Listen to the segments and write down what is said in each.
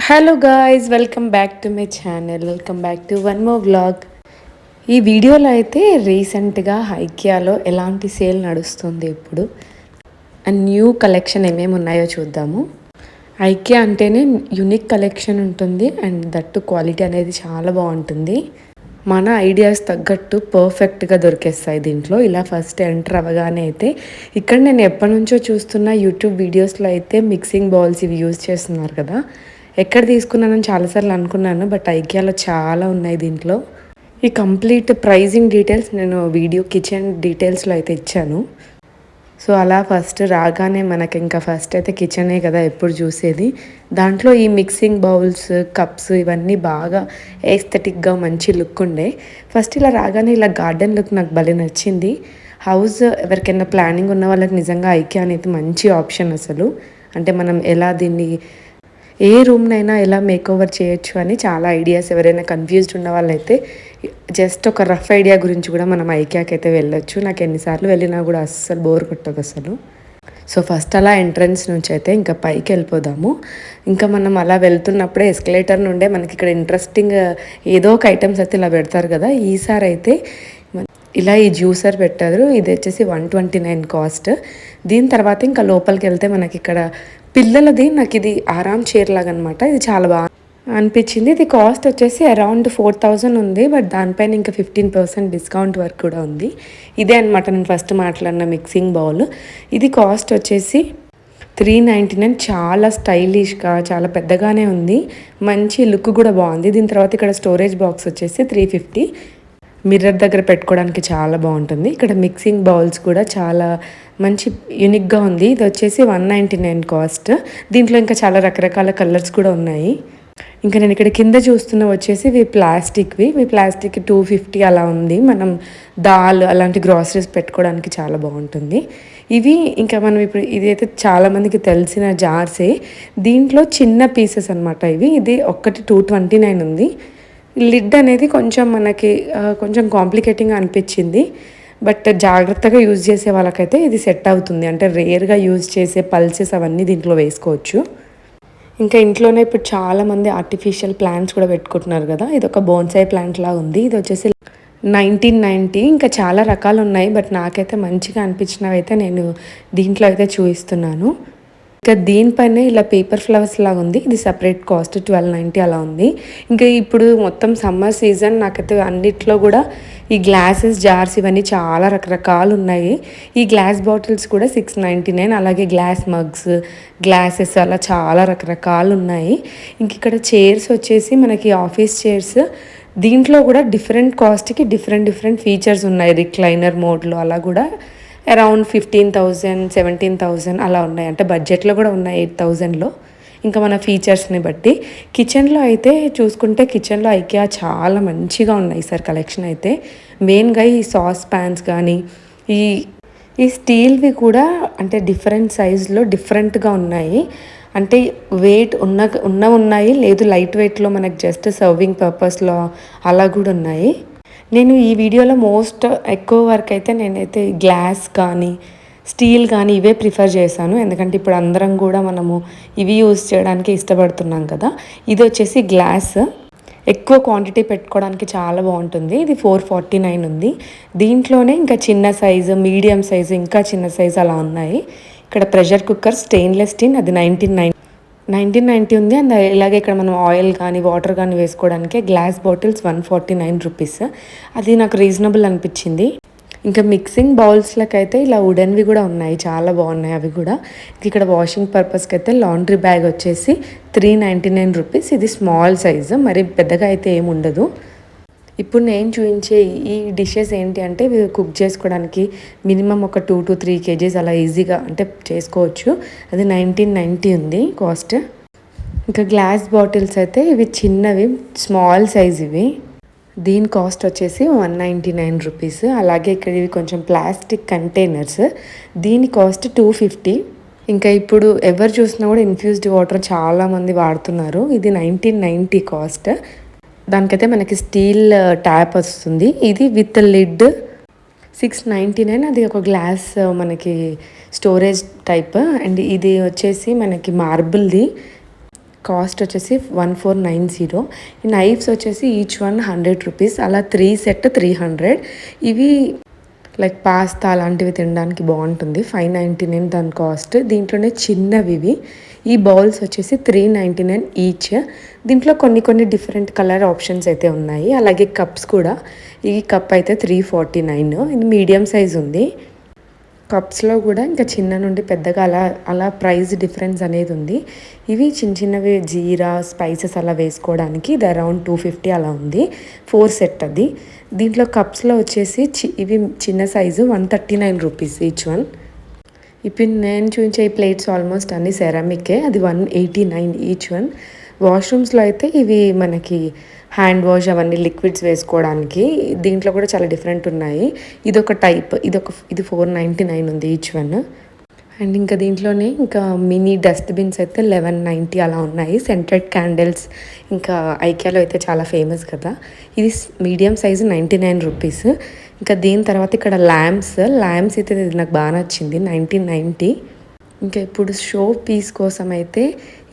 Hello guys, welcome back to my channel. Welcome back to one more vlog. ఈ వీడియోలో అయితే రీసెంట్గా ఐకియాలో ఎలాంటి సేల్ నడుస్తుంది ఇప్పుడు అండ్ న్యూ కలెక్షన్ ఏమేమి ఉన్నాయో చూద్దాము. ఐకియా అంటేనే యునిక్ కలెక్షన్ ఉంటుంది అండ్ దట్టు క్వాలిటీ అనేది చాలా బాగుంటుంది. మన ఐడియాస్ తగ్గట్టు పర్ఫెక్ట్గా దొరికేస్తాయి దీంట్లో. ఇలా ఫస్ట్ ఎంటర్ అవ్వగానే అయితే ఇక్కడ నేను ఎప్పటి నుంచో చూస్తున్న యూట్యూబ్ వీడియోస్లో అయితే మిక్సింగ్ బౌల్స్ ఇవి యూజ్ చేస్తున్నారు కదా. ఎక్కడ తీసుకున్నానని చాలాసార్లు అనుకున్నాను, బట్ ఐకియాలో చాలా ఉన్నాయి దీంట్లో. ఈ కంప్లీట్ ప్రైజింగ్ డీటెయిల్స్ నేను వీడియో కిచెన్ డీటెయిల్స్లో అయితే ఇచ్చాను. సో అలా ఫస్ట్ రాగానే మనకి ఇంకా ఫస్ట్ అయితే కిచెనే కదా ఎప్పుడు చూసేది. దాంట్లో ఈ మిక్సింగ్ బౌల్స్, కప్స్ ఇవన్నీ బాగా ఏస్థెటిక్గా మంచి లుక్ ఉండే. ఫస్ట్ ఇలా రాగానే ఇలా గార్డెన్ లుక్ నాకు భలే నచ్చింది. హౌస్ ఎవరికైనా ప్లానింగ్ ఉన్న వాళ్ళకి నిజంగా ఐకియా అనేది మంచి ఆప్షన్ అసలు. అంటే మనం ఎలా దీన్ని ఏ రూమ్నైనా ఎలా మేకోవర్ చేయొచ్చు అని చాలా ఐడియాస్. ఎవరైనా కన్ఫ్యూజ్డ్ ఉన్న వాళ్ళైతే జస్ట్ ఒక రఫ్ ఐడియా గురించి కూడా మనం ఐకియాకి అయితే వెళ్ళొచ్చు. నాకు ఎన్నిసార్లు వెళ్ళినా కూడా అస్సలు బోర్ కొట్టదు అసలు. సో ఫస్ట్ అలా ఎంట్రన్స్ నుంచి అయితే ఇంకా పైకి వెళ్ళిపోదాము. ఇంకా మనం అలా వెళ్తున్నప్పుడే ఎస్కలేటర్ నుండే మనకి ఇక్కడ ఇంట్రెస్టింగ్ ఏదో ఒక ఐటమ్స్ అయితే ఇలా పెడతారు కదా. ఈసారి అయితే ఇలా ఈ జ్యూసర్ పెట్టారు. ఇది వచ్చేసి 129 కాస్ట్. దీని తర్వాత ఇంకా లోపలికి వెళ్తే మనకి ఇక్కడ పిల్లలది, నాకు ఇది ఆరామ్ చైర్ లాగా అనమాట. ఇది చాలా బాగా అనిపించింది. ఇది కాస్ట్ వచ్చేసి అరౌండ్ 4000 ఉంది, బట్ దానిపైన ఇంకా 15% డిస్కౌంట్ వరకు కూడా ఉంది. ఇదే అనమాట నేను ఫస్ట్ మాట్లాడిన మిక్సింగ్ బౌల్. ఇది కాస్ట్ వచ్చేసి 399. చాలా స్టైలిష్గా చాలా పెద్దగానే ఉంది, మంచి లుక్ కూడా బాగుంది. దీని తర్వాత ఇక్కడ స్టోరేజ్ బాక్స్ వచ్చేసి 350. మిర్రర్ దగ్గర పెట్టుకోవడానికి చాలా బాగుంటుంది. ఇక్కడ మిక్సింగ్ బౌల్స్ కూడా చాలా మంచి యూనిక్గా ఉంది. ఇది వచ్చేసి 199 కాస్ట్. దీంట్లో ఇంకా చాలా రకరకాల కలర్స్ కూడా ఉన్నాయి. ఇంకా నేను ఇక్కడ కింద చూస్తున్న వచ్చేసి ఇవి ప్లాస్టిక్ 250 అలా ఉంది. మనం దాల్ అలాంటి గ్రాసరీస్ పెట్టుకోవడానికి చాలా బాగుంటుంది. ఇవి ఇంకా మనం ఇప్పుడు ఇదైతే చాలామందికి తెలిసిన జార్సే. దీంట్లో చిన్న పీసెస్ అనమాట ఇవి. ఇది ఒక్కటి 229 ఉంది. లిడ్ అనేది కొంచెం మనకి కొంచెం కాంప్లికేటింగ్గా అనిపించింది, బట్ జాగ్రత్తగా యూజ్ చేసే వాళ్ళకైతే ఇది సెట్ అవుతుంది. అంటే రేర్గా యూజ్ చేసే పల్సెస్ అవన్నీ దీంట్లో వేసుకోవచ్చు. ఇంకా ఇంట్లోనే ఇప్పుడు చాలామంది ఆర్టిఫిషియల్ ప్లాంట్స్ కూడా పెట్టుకుంటున్నారు కదా. ఇది ఒక బోన్సాయి ప్లాంట్ లాగా ఉంది. ఇది వచ్చేసి 1990. ఇంకా చాలా రకాలు ఉన్నాయి, బట్ నాకైతే మంచిగా అనిపించినవి అయితే నేను దీంట్లో అయితే చూపిస్తున్నాను. ఇంకా దీనిపైన ఇలా పేపర్ ఫ్లవర్స్ లాగా ఉంది. ఇది సపరేట్ కాస్ట్ 1290 అలా ఉంది. ఇంకా ఇప్పుడు మొత్తం సమ్మర్ సీజన్, నాకైతే అన్నిట్లో కూడా ఈ గ్లాసెస్, జార్స్ ఇవన్నీ చాలా రకరకాలు ఉన్నాయి. ఈ గ్లాస్ బాటిల్స్ కూడా 699. అలాగే గ్లాస్ మగ్స్, గ్లాసెస్ అలా చాలా రకరకాలు ఉన్నాయి. ఇంక ఇక్కడ చైర్స్ వచ్చేసి మనకి ఆఫీస్ చైర్స్. దీంట్లో కూడా డిఫరెంట్ కాస్ట్కి డిఫరెంట్ ఫీచర్స్ ఉన్నాయి. రిక్లైనర్ మోడ్లో అలా కూడా అరౌండ్ 15,000, 17,000 అలా ఉన్నాయి. అంటే బడ్జెట్లో కూడా ఉన్నాయి 8,000లో. ఇంకా మన ఫీచర్స్ని బట్టి. కిచెన్లో అయితే చూసుకుంటే కిచెన్లో ఐకియా చాలా మంచిగా ఉన్నాయి సార్ కలెక్షన్ అయితే. మెయిన్గా ఈ సాస్ ప్యాన్స్ కానీ ఈ ఈ స్టీల్వి కూడా అంటే డిఫరెంట్ సైజులో డిఫరెంట్గా ఉన్నాయి. అంటే వెయిట్ ఉన్నాయి, లేదు లైట్ వెయిట్లో మనకు జస్ట్ సర్వింగ్ పర్పస్లో అలా కూడా ఉన్నాయి. నేను ఈ వీడియోలో ఎక్కువ వరకు అయితే నేనైతే గ్లాస్ కానీ స్టీల్ కానీ ఇవే ప్రిఫర్ చేశాను. ఎందుకంటే ఇప్పుడు అందరం కూడా మనము ఇవి యూజ్ చేయడానికి ఇష్టపడుతున్నాం కదా. ఇది వచ్చేసి గ్లాస్, ఎక్కువ క్వాంటిటీ పెట్టుకోవడానికి చాలా బాగుంటుంది. ఇది 449 ఉంది. దీంట్లోనే ఇంకా చిన్న సైజు, మీడియం సైజు, ఇంకా చిన్న సైజు అలా ఉన్నాయి. ఇక్కడ ప్రెషర్ కుక్కర్ స్టెయిన్లెస్ స్టీల్, అది 1990 ఉంది. అండ్ ఇలాగే ఇక్కడ మనం ఆయిల్ కానీ వాటర్ కానీ వేసుకోవడానికి గ్లాస్ బాటిల్స్ 149 రూపీస్. అది నాకు రీజనబుల్ అనిపించింది. ఇంకా మిక్సింగ్ బౌల్స్లకు అయితే ఇలా వుడెన్వి కూడా ఉన్నాయి, చాలా బాగున్నాయి అవి కూడా. ఇక్కడ వాషింగ్ పర్పస్కి అయితే లాండ్రీ బ్యాగ్ వచ్చేసి 399 రూపీస్. ఇది స్మాల్ సైజు, మరి పెద్దగా అయితే ఏమి ఉండదు. ఇప్పుడు నేను చూపించే ఈ డిషెస్ ఏంటి అంటే ఇవి కుక్ చేసుకోవడానికి మినిమం ఒక 2 to 3 kgs అలా ఈజీగా అంటే చేసుకోవచ్చు. అది 1990 ఉంది కాస్ట్. ఇంకా గ్లాస్ బాటిల్స్ అయితే ఇవి చిన్నవి, స్మాల్ సైజ్ ఇవి. దీని కాస్ట్ వచ్చేసి 199 రూపీస్. అలాగే ఇక్కడ ఇవి కొంచెం ప్లాస్టిక్ కంటైనర్స్, దీని కాస్ట్ 250. ఇంకా ఇప్పుడు ఎవరు చూసినా కూడా ఇన్ఫ్యూజ్డ్ వాటర్ చాలామంది వాడుతున్నారు. ఇది 1990 కాస్ట్. దానికైతే మనకి స్టీల్ ట్యాప్ వస్తుంది. ఇది విత్ లిడ్ 699. అది ఒక గ్లాస్ మనకి స్టోరేజ్ టైప్. అండ్ ఇది వచ్చేసి మనకి మార్బుల్ది. కాస్ట్ వచ్చేసి 1490. ఈ నైఫ్స్ వచ్చేసి ఈచ్ వన్ 100 రూపీస్, అలా 3 సెట్ 300. ఇవి లైక్ పాస్తా అలాంటివి తినడానికి బాగుంటుంది. 599 దాని కాస్ట్. దీంట్లోనే చిన్నవి ఇవి. ఈ బౌల్స్ వచ్చేసి 399 ఈచ్. దీంట్లో కొన్ని డిఫరెంట్ కలర్ ఆప్షన్స్ అయితే ఉన్నాయి. అలాగే కప్స్ కూడా. ఈ కప్ అయితే 349. ఇది మీడియం సైజ్ ఉంది. కప్స్లో కూడా ఇంకా చిన్న నుండి పెద్దగా అలా ప్రైస్ డిఫరెన్స్ అనేది ఉంది. ఇవి చిన్నవి జీరా స్పైసెస్ అలా వేసుకోవడానికి ఇది అరౌండ్ 250 అలా ఉంది. 4 సెట్ అది. దీంట్లో కప్స్లో వచ్చేసి ఇవి చిన్న సైజు 139 రూపీస్ ఈచ్ వన్. ఇప్పుడు నేను చూపించే ఈ ప్లేట్స్ ఆల్మోస్ట్ అన్ని సెరామికే. అది 189 ఈచ్ వన్. వాష్రూమ్స్లో అయితే ఇవి మనకి హ్యాండ్ వాష్ అవన్నీ లిక్విడ్స్ వేసుకోవడానికి. దీంట్లో కూడా చాలా డిఫరెంట్ ఉన్నాయి. ఇదొక టైప్, ఇది 499 ఉంది ఈచ్ వన్. అండ్ ఇంకా దీంట్లోనే ఇంకా మినీ డస్ట్బిన్స్ అయితే 1190 అలా ఉన్నాయి. సెంటెడ్ క్యాండిల్స్ ఇంకా ఐకియాలో అయితే చాలా ఫేమస్ కదా. ఇది మీడియం సైజు 99 రూపీస్. ఇంకా దీని తర్వాత ఇక్కడ ల్యాంప్స్ అయితే ఇది నాకు బాగా నచ్చింది, 1990. ఇంకా ఇప్పుడు షో పీస్ కోసం అయితే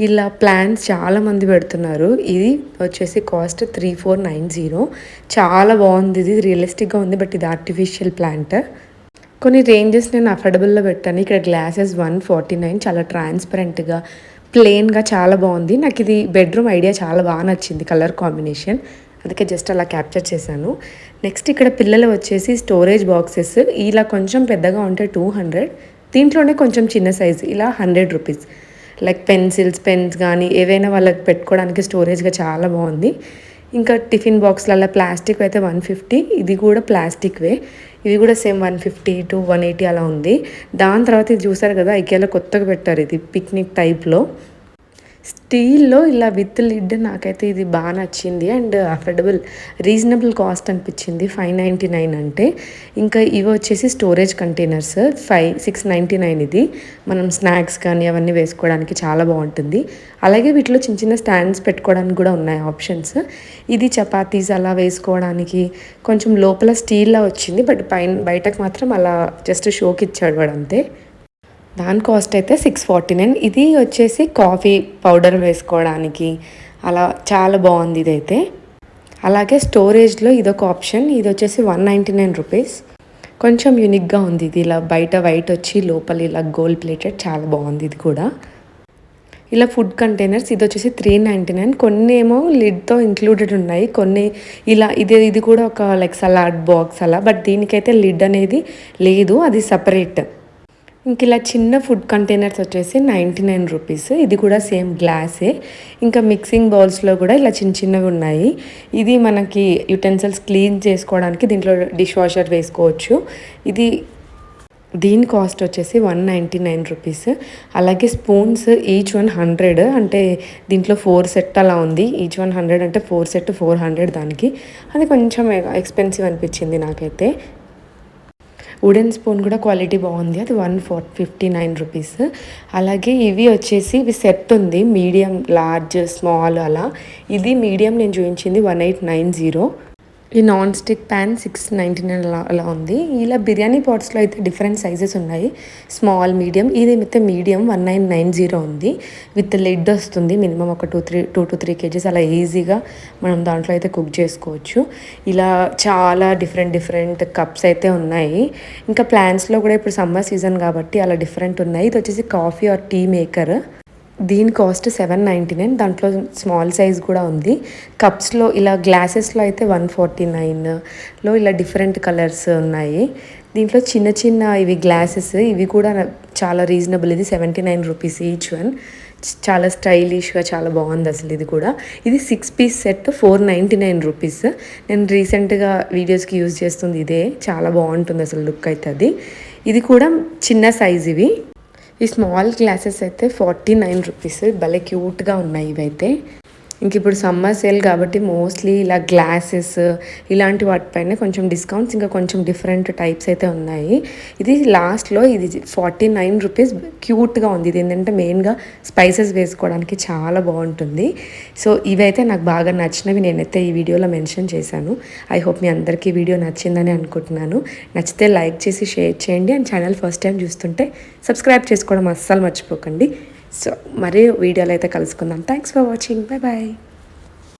ఇలా ప్లాంట్స్ చాలామంది పెడుతున్నారు. ఇది వచ్చేసి కాస్ట్ 3490. చాలా బాగుంది. ఇది రియలిస్టిక్గా ఉంది, బట్ ఇది ఆర్టిఫిషియల్ ప్లాంట్. కొన్ని రేంజెస్ నేను అఫోర్డబుల్లో పెట్టాను. ఇక్కడ గ్లాసెస్ 149, చాలా ట్రాన్స్పరెంట్గా ప్లెయిన్గా చాలా బాగుంది. నాకు ఇది బెడ్రూమ్ ఐడియా చాలా బాగా నచ్చింది, కలర్ కాంబినేషన్. అందుకే జస్ట్ అలా క్యాప్చర్ చేశాను. నెక్స్ట్ ఇక్కడ పిల్లలు వచ్చేసి స్టోరేజ్ బాక్సెస్ ఇలా కొంచెం పెద్దగా ఉంటే 200. దీంట్లోనే కొంచెం చిన్న సైజు ఇలా 100 రూపీస్. లైక్ పెన్స్ కానీ ఏవైనా వాళ్ళకి పెట్టుకోవడానికి స్టోరేజ్గా చాలా బాగుంది. ఇంకా టిఫిన్ బాక్స్లలో ప్లాస్టిక్ అయితే 150. ఇది కూడా ప్లాస్టిక్వే. ఇవి కూడా సేమ్ 150 to 180 అలా ఉంది. దాని తర్వాత ఇది చూసారు కదా, ఐకియాలో కొత్తగా పెట్టారు, ఇది పిక్నిక్ టైప్లో స్టీల్లో ఇలా విత్ లిడ్. నాకైతే ఇది బాగా నచ్చింది అండ్ అఫోర్డబుల్, రీజనబుల్ కాస్ట్ అనిపించింది. 599 అంటే. ఇంకా ఇవి వచ్చేసి స్టోరేజ్ కంటైనర్స్ 699. ఇది మనం స్నాక్స్ కానీ అవన్నీ వేసుకోవడానికి చాలా బాగుంటుంది. అలాగే వీటిలో చిన్న స్టాండ్స్ పెట్టుకోవడానికి కూడా ఉన్నాయి ఆప్షన్స్. ఇది చపాతీస్ అలా వేసుకోవడానికి కొంచెం లోపల స్టీల్లా వచ్చింది, బట్ బయటకు మాత్రం అలా జస్ట్ షోకి ఇచ్చాడు వాడు అంతే. దాని కాస్ట్ అయితే 649. ఇది వచ్చేసి కాఫీ పౌడర్ వేసుకోవడానికి అలా చాలా బాగుంది ఇదైతే. అలాగే స్టోరేజ్లో ఇదొక ఆప్షన్. ఇది వచ్చేసి 199 రూపీస్. కొంచెం యూనిక్గా ఉంది ఇది. ఇలా బయట వైట్ వచ్చి లోపల ఇలా గోల్డ్ ప్లేటెడ్, చాలా బాగుంది ఇది కూడా. ఇలా ఫుడ్ కంటైనర్స్ ఇది వచ్చేసి 399. కొన్ని ఏమో లిడ్తో ఇంక్లూడెడ్ ఉన్నాయి, కొన్ని ఇలా ఇది కూడా ఒక లైక్ సలాడ్ బాక్స్ అలా, బట్ దీనికైతే లిడ్ అనేది లేదు, అది సపరేట్. ఇంక ఇలా చిన్న ఫుడ్ కంటైనర్స్ వచ్చేసి 99 రూపీస్. ఇది కూడా సేమ్ గ్లాసే. ఇంకా మిక్సింగ్ బౌల్స్లో కూడా ఇలా చిన్నవి ఉన్నాయి. ఇది మనకి యుటెన్సిల్స్ క్లీన్ చేసుకోవడానికి దీంట్లో డిష్ వాషర్ వేసుకోవచ్చు. దీని కాస్ట్ వచ్చేసి 199 రూపీస్. అలాగే స్పూన్స్ ఈచ్ వన్ 100, అంటే దీంట్లో 4 సెట్ అలా ఉంది. ఈచ్ వన్ 100 అంటే 4 సెట్ 400 దానికి. అది కొంచెం ఎక్స్పెన్సివ్ అనిపించింది నాకైతే. వుడెన్ స్పూన్ కూడా క్వాలిటీ బాగుంది, అది 159 రూపీస్. అలాగే ఇవి వచ్చేసి సెట్ ఉంది, మీడియం లార్జ్ స్మాల్ అలా. ఇది మీడియం నేను చూపించింది 1890. ఈ నాన్ స్టిక్ ప్యాన్ 699 అలా ఉంది. ఇలా బిర్యానీ పాట్స్లో అయితే డిఫరెంట్ సైజెస్ ఉన్నాయి, స్మాల్ మీడియం. ఇది అయితే మీడియం 1990 ఉంది. విత్ లిడ్ వస్తుంది. మినిమం ఒక 2 to 3 kgs అలా ఈజీగా మనం దాంట్లో అయితే కుక్ చేసుకోవచ్చు. ఇలా చాలా డిఫరెంట్ కప్స్ అయితే ఉన్నాయి. ఇంకా ప్లాన్స్లో కూడా ఇప్పుడు సమ్మర్ సీజన్ కాబట్టి అలా డిఫరెంట్ ఉన్నాయి. ఇది వచ్చేసి కాఫీ ఆర్ టీ మేకర్. దీని కాస్ట్ 799. దాంట్లో స్మాల్ సైజ్ కూడా ఉంది. కప్స్లో ఇలా గ్లాసెస్లో అయితే 149లో ఇలా డిఫరెంట్ కలర్స్ ఉన్నాయి. దీంట్లో చిన్న ఇవి గ్లాసెస్, ఇవి కూడా చాలా రీజనబుల్. ఇది 79 రూపీస్ ఈచ్ వన్. చాలా స్టైలిష్గా చాలా బాగుంది అసలు. ఇది కూడా ఇది 6 పీస్ సెట్ 499 రూపీస్. నేను రీసెంట్గా వీడియోస్కి యూజ్ చేస్తుంది ఇదే. చాలా బాగుంటుంది అసలు లుక్ అయితే. ఇది కూడా చిన్న సైజ్. ఇవి ఈ స్మాల్ గ్లాసెస్ అయితే 49 రూపీస్. భలే క్యూట్గా ఉన్నాయి ఇవైతే. ఇంక ఇప్పుడు సమ్మర్ సేల్ కాబట్టి మోస్ట్లీ ఇలా గ్లాసెస్ ఇలాంటి వాటిపైన కొంచెం డిస్కౌంట్స్, ఇంకా కొంచెం డిఫరెంట్ టైప్స్ అయితే ఉన్నాయి. ఇది లాస్ట్లో ఇది 49 రూపీస్. క్యూట్గా ఉంది. ఇది ఏంటంటే మెయిన్గా స్పైసెస్ వేసుకోవడానికి చాలా బాగుంటుంది. సో ఇవైతే నాకు బాగా నచ్చినవి, నేనైతే ఈ వీడియోలో మెన్షన్ చేశాను. ఐ హోప్ మీ అందరికీ వీడియో నచ్చిందని అనుకుంటున్నాను. నచ్చితే లైక్ చేసి షేర్ చేయండి. అండ్ ఛానల్ ఫస్ట్ టైం చూస్తుంటే సబ్స్క్రైబ్ చేసుకోవడం అస్సలు మర్చిపోకండి. సో మరీ వీడియోలో అయితే కలుసుకుందాం. Thanks for watching. Bye bye.